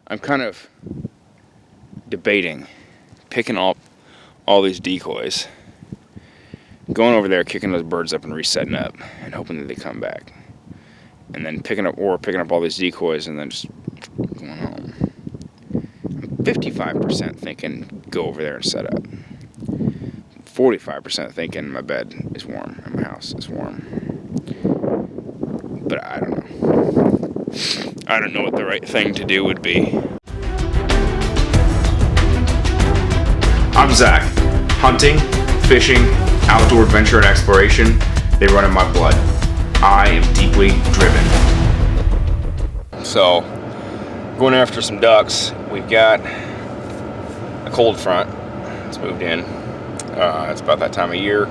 I'm kind of debating picking up all these decoys, going over there, kicking those birds up and resetting up, and hoping that they come back. And then picking up all these decoys and then just going home. I'm 55% thinking go over there and set up. 45% thinking my bed is warm and my house is warm. But I don't know. I don't know what the right thing to do would be. I'm Zach. Hunting, fishing, outdoor adventure and exploration, they run in my blood. I am deeply driven. So, going after some ducks. We've got a cold front. It's moved in. It's about that time of year.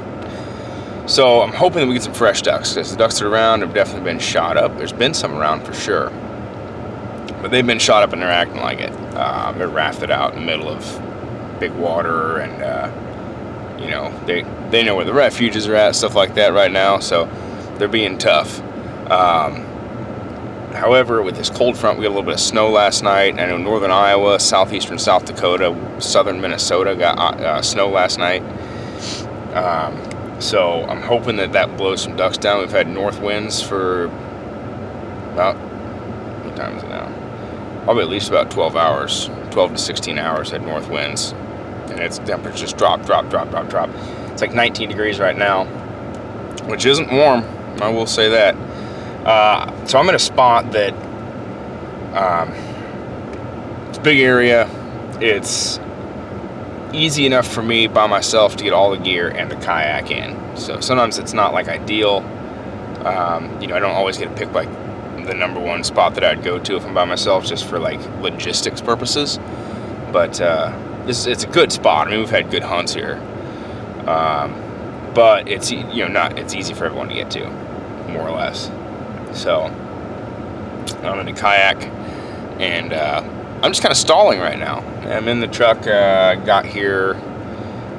So I'm hoping that we get some fresh ducks, because the ducks that are around have definitely been shot up. There's been some around for sure, but they've been shot up and they're acting like it. They're rafted out in the middle of big water, and they know where the refuges are at, stuff like that right now, so they're being tough. However, with this cold front, we got a little bit of snow last night. I know northern Iowa, southeastern South Dakota, southern Minnesota got snow last night. So I'm hoping that blows some ducks down. We've had north winds for about, what time is it now? Probably at least about 12 hours, 12 to 16 hours had north winds. And its temperature just drop. It's like 19 degrees right now, which isn't warm, I will say that. So I'm in a spot that, it's a big area. It's easy enough for me by myself to get all the gear and the kayak in. So sometimes it's not like ideal. I don't always get to pick like the number one spot that I'd go to if I'm by myself, just for like logistics purposes. But it's a good spot. I mean, we've had good hunts here. But it's it's easy for everyone to get to, more or less. So I'm in a kayak, and I'm just kind of stalling right now. I'm in the truck. Got here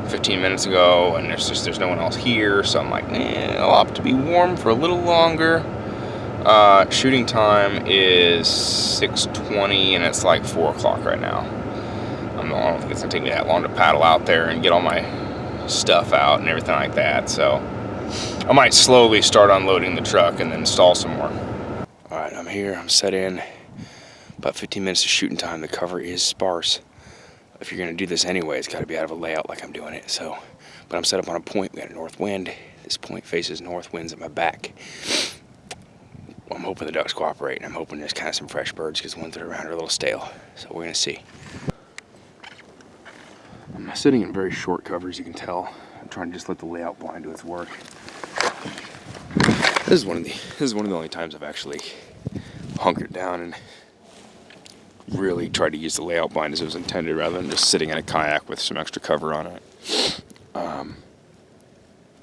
15 minutes ago, and there's no one else here. So I'm like, I'll opt to be warm for a little longer. Shooting time is 6:20, and it's like 4 o'clock right now. I don't think it's gonna take me that long to paddle out there and get all my stuff out and everything like that. So I might slowly start unloading the truck and then stall some more. All right, I'm here. I'm set in. About 15 minutes of shooting time. The cover is sparse. If you're going to do this anyway, it's got to be out of a layout like I'm doing it. So, but I'm set up on a point. We got a north wind. This point faces north winds at my back. I'm hoping the ducks cooperate, and I'm hoping there's kind of some fresh birds, because the ones that are around are a little stale. So we're going to see. I'm sitting in very short cover, as you can tell. I'm trying to just let the layout blind do its work. This is one of the only times I've actually hunkered down and really tried to use the layout blind as it was intended, rather than just sitting in a kayak with some extra cover on it.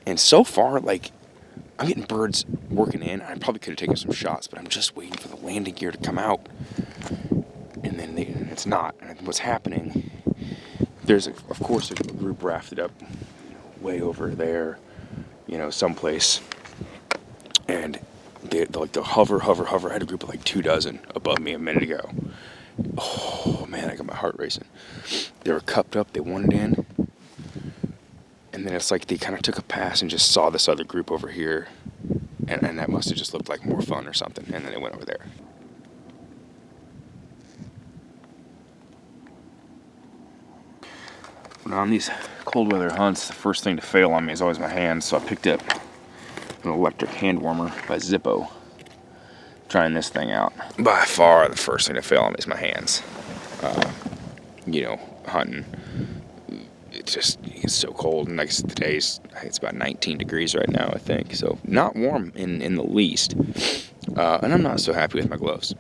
And so far, like, I'm getting birds working in. I probably could have taken some shots, but I'm just waiting for the landing gear to come out, and then it's not. And what's happening? Of course there's a group rafted up way over there, someplace. And they'll hover. I had a group of like 24 above me a minute ago. Oh man, I got my heart racing. They were cupped up, they wanted in. And then it's like they kind of took a pass and just saw this other group over here. And that must have just looked like more fun or something. And then they went over there. Now on these cold weather hunts, the first thing to fail on me is always my hands. So I picked up an electric hand warmer by Zippo. Trying this thing out. By far the first thing to fail on me is my hands. Hunting. It's so cold, and like today's, it's about 19 degrees right now, I think. So not warm in the least. And I'm not so happy with my gloves.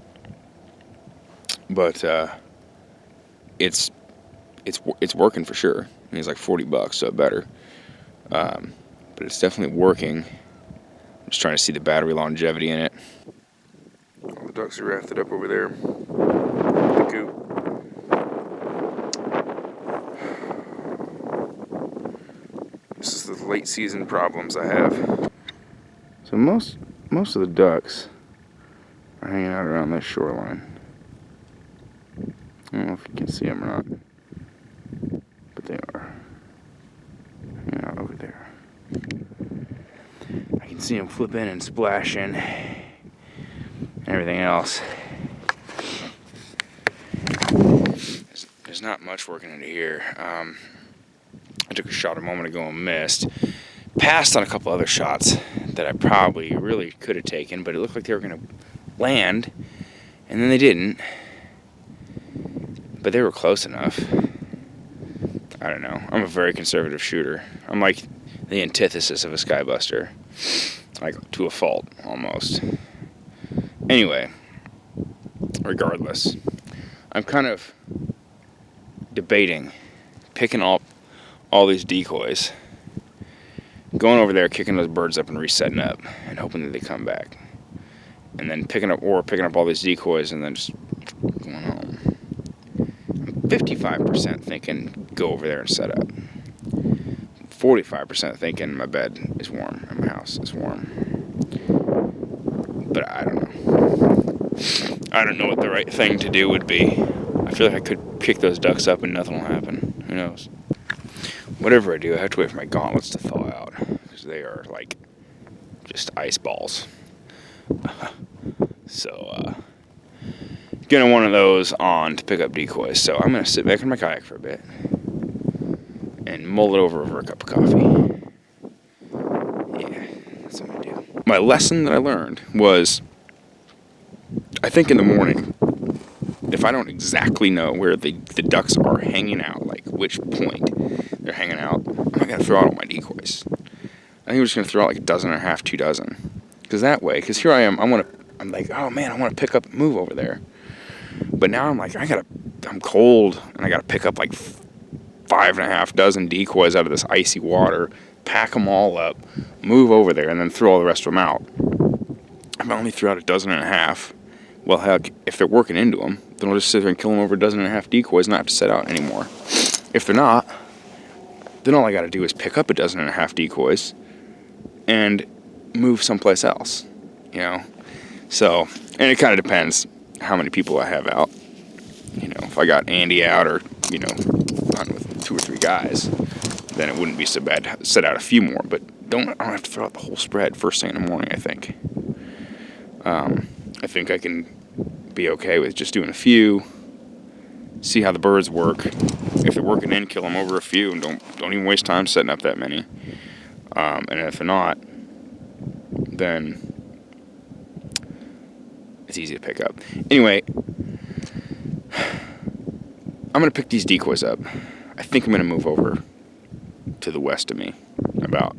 But it's working for sure. I mean, it's like $40, so better. But it's definitely working. I'm just trying to see the battery longevity in it. All the ducks are rafted up over there. The coop. This is the late season problems I have. So most of the ducks are hanging out around this shoreline. don't know if you can see them or not, but they are over there. I can see them flipping and splashing and everything else. There's not much working into here. I took a shot a moment ago and missed. Passed on a couple other shots that I probably really could have taken, but it looked like they were going to land, and then they didn't. But they were close enough. I don't know. I'm a very conservative shooter. I'm like the antithesis of a skybuster. Like, to a fault, almost. Anyway, regardless, I'm kind of debating picking up all these decoys, going over there, kicking those birds up and resetting up, and hoping that they come back. And then picking up all these decoys and then just going home. I'm 55% thinking go over there and set up. 45% thinking my bed is warm and my house is warm. But I don't know. I don't know what the right thing to do would be. I feel like I could kick those ducks up and nothing will happen. Who knows? Whatever I do, I have to wait for my gauntlets to thaw out, because they are like just ice balls. So, getting one of those on to pick up decoys. So I'm going to sit back in my kayak for a bit and mull it over a cup of coffee. Yeah, that's what I'm going to do. My lesson that I learned was, I think in the morning, if I don't exactly know where the ducks are hanging out, like which point they're hanging out, I'm not going to throw out all my decoys. I think I'm just going to throw out like a dozen and a half, 2 dozen. Because that way, because here I am, I'm like, oh man, I want to pick up and move over there. But now I'm like, I'm cold, and I got to pick up like 5.5 dozen decoys out of this icy water, pack them all up, move over there, and then throw all the rest of them out. If I only threw out a dozen and a half, well, heck, if they're working into them, then I'll just sit there and kill them over a dozen and a half decoys and not have to set out anymore. If they're not, then all I got to do is pick up a dozen and a half decoys and move someplace else, you know? So, and it kind of depends how many people I have out. You know, if I got Andy out or, you know, hunting with 2 or 3 guys, then it wouldn't be so bad to set out a few more. But I don't have to throw out the whole spread first thing in the morning, I think. I think I can be okay with just doing a few, see how the birds work. If they're working in, kill them over a few, and don't even waste time setting up that many. And if they're not, then it's easy to pick up. Anyway, I'm going to pick these decoys up. I think I'm going to move over to the west of me, about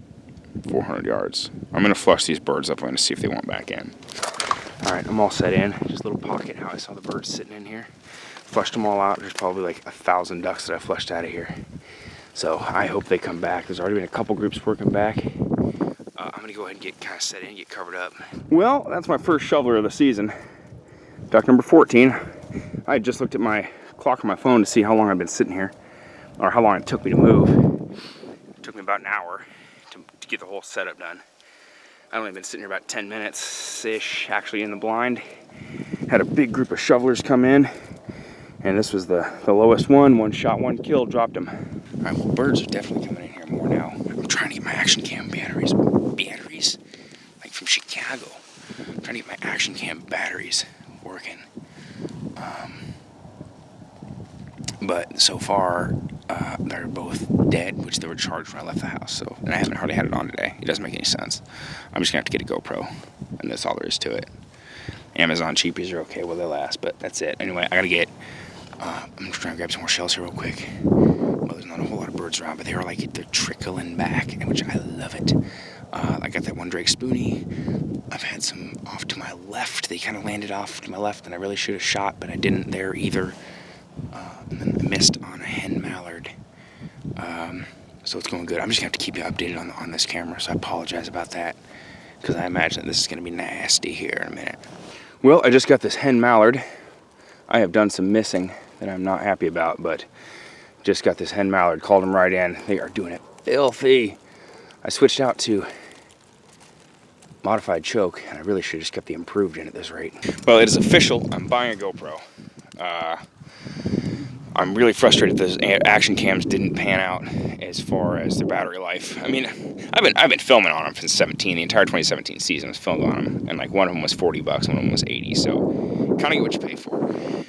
400 yards. I'm going to flush these birds up. I'm going to see if they want back in. All right, I'm all set in. Just a little pocket how I saw the birds sitting in here. Flushed them all out. There's probably like 1,000 ducks that I flushed out of here. So I hope they come back. There's already been a couple groups working back. I'm going to go ahead and get kind of set in, get covered up. Well, that's my first shoveler of the season. Duck number 14. I just looked at my clock on my phone to see how long I've been sitting here, or how long it took me to move. It took me about an hour to get the whole setup done. I've only been sitting here about 10 minutes-ish, actually in the blind. Had a big group of shovelers come in, and this was the lowest one. 1 shot, 1 kill, dropped them. All right, well, birds are definitely coming in here more now. I'm trying to get my action cam batteries, like from Chicago. I'm trying to get my action cam batteries working. But so far, they're both dead, which they were charged when I left the house. So, and I haven't hardly had it on today. It doesn't make any sense. I'm just gonna have to get a GoPro, and that's all there is to it. Amazon cheapies are okay while they last, but that's it. Anyway, I gotta get. I'm just trying to grab some more shells here real quick. Well, there's not a whole lot of birds around, but they're trickling back, which I love it. I got that one Drake Spoonie. I've had some off to my left. They kind of landed off to my left, and I really should have shot, but I didn't there either. And then I missed on a hen mallard. So it's going good. I'm just gonna have to keep you updated on this camera, so I apologize about that, because I imagine that this is gonna be nasty here in a minute. Well, I just got this hen mallard. I have done some missing that I'm not happy about, but just got this hen mallard, called them right in. They are doing it filthy. I switched out to modified choke, and I really should have just kept the improved in at this rate. Well, it is official. I'm buying a GoPro. I'm really frustrated those action cams didn't pan out as far as their battery life. I mean, I've been filming on them since 17. The entire 2017 season was filmed on them, and like one of them was $40, one of them was 80. So kind of get what you pay for.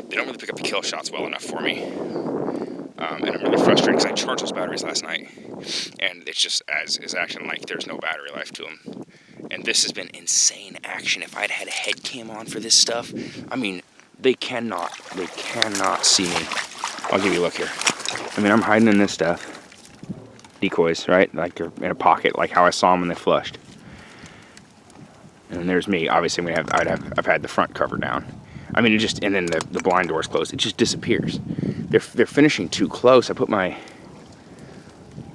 They don't really pick up the kill shots well enough for me, and I'm really frustrated because I charged those batteries last night, and it's just as action like there's no battery life to them. And this has been insane action. If I'd had a head cam on for this stuff, I mean, they cannot see me. I'll give you a look here. I mean, I'm hiding in this stuff. Decoys, right? Like they're in a pocket, like how I saw them when they flushed. And then there's me. Obviously, I've had the front cover down. I mean, it just, and then the blind door's closed. It just disappears. They're finishing too close. I put my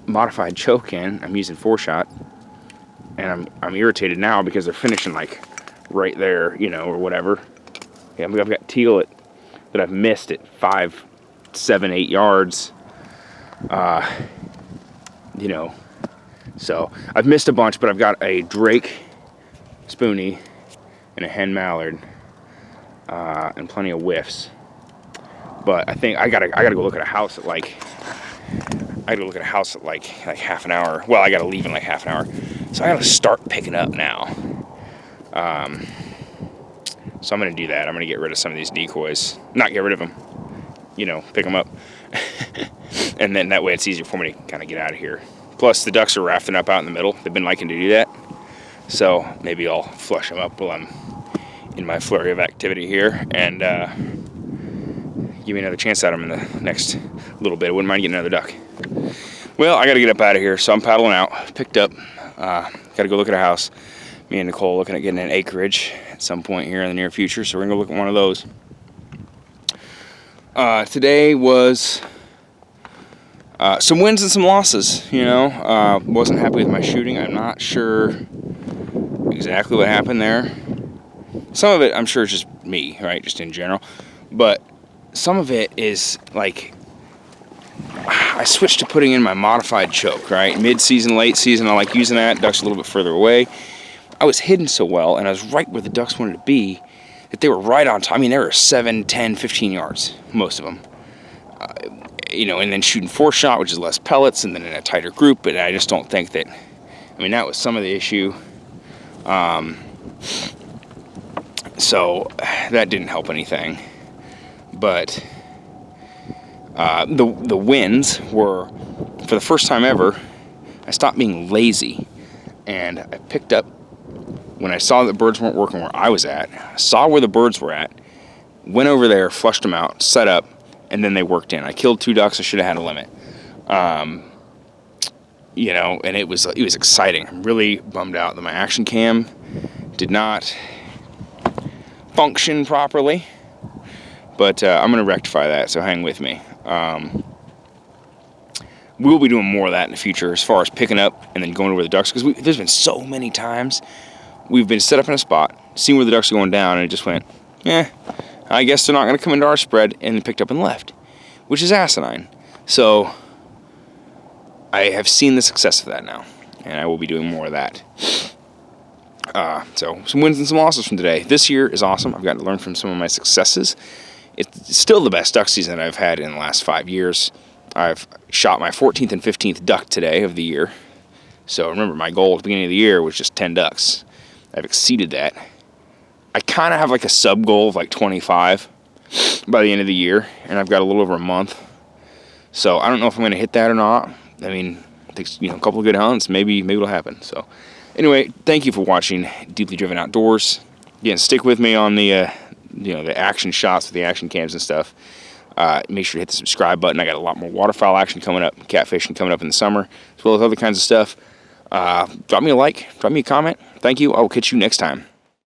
modified choke in. I'm using 4-shot, and I'm irritated now because they're finishing like right there, you know, or whatever. Yeah, I've got teal that I've missed at 5, 7, 8 yards. You know, so I've missed a bunch, but I've got a drake spoonie and a hen mallard, and plenty of whiffs. But I think I gotta go look at a house at like half an hour. Well, I gotta leave in like half an hour, so I gotta start picking up now. So I'm gonna do that. I'm gonna get rid of some of these decoys. Not get rid of them, you know, pick them up. And then that way it's easier for me to kind of get out of here. Plus the ducks are rafting up out in the middle. They've been liking to do that. So maybe I'll flush them up while I'm in my flurry of activity here, and give me another chance at them in the next little bit. I wouldn't mind getting another duck. Well, I gotta get up out of here, so I'm paddling out. Picked up, gotta go look at a house. Me and Nicole looking at getting an acreage at some point here in the near future, so we're gonna go look at one of those. Today was some wins and some losses, you know. Wasn't happy with my shooting. I'm not sure exactly what happened there. Some of it, I'm sure, is just me, right, just in general. But some of it is, like, I switched to putting in my modified choke, right? Mid-season, late season, I like using that. Ducks a little bit further away. I was hidden so well, and I was right where the ducks wanted to be, that they were right on top. I mean, they were 7, 10, 15 yards, most of them. You know, and then shooting 4-shot, which is less pellets, and then in a tighter group, but I just don't think that, I mean, that was some of the issue. So that didn't help anything. But the wins were, for the first time ever, I stopped being lazy, and I picked up, when I saw that birds weren't working where I was at, saw where the birds were at, went over there, flushed them out, set up, and then they worked in. I killed 2 ducks. I should have had a limit. You know, and it was exciting. I'm really bummed out that my action cam did not function properly, but I'm going to rectify that, so hang with me. We'll be doing more of that in the future as far as picking up and then going over the ducks, because there's been so many times we've been set up in a spot, seen where the ducks are going down, and it just went, I guess they're not going to come into our spread, and then picked up and left, which is asinine. So I have seen the success of that now, and I will be doing more of that. So some wins and some losses from today. This year is awesome. I've gotten to learn from some of my successes. It's still the best duck season that I've had in the last 5 years. I've shot my 14th and 15th duck today of the year. So remember, my goal at the beginning of the year was just 10 ducks. I've exceeded that. I kind of have like a sub goal of like 25 by the end of the year, and I've got a little over a month. So I don't know if I'm going to hit that or not. I mean, it takes, you know, a couple of good hunts. Maybe it'll happen. So anyway, thank you for watching Deeply Driven Outdoors. Again, stick with me on the the action shots with the action cams and stuff. Make sure to hit the subscribe button. I got a lot more waterfowl action coming up, catfishing coming up in the summer, as well as other kinds of stuff. Drop me a like, drop me a comment. Thank you. I will catch you next time.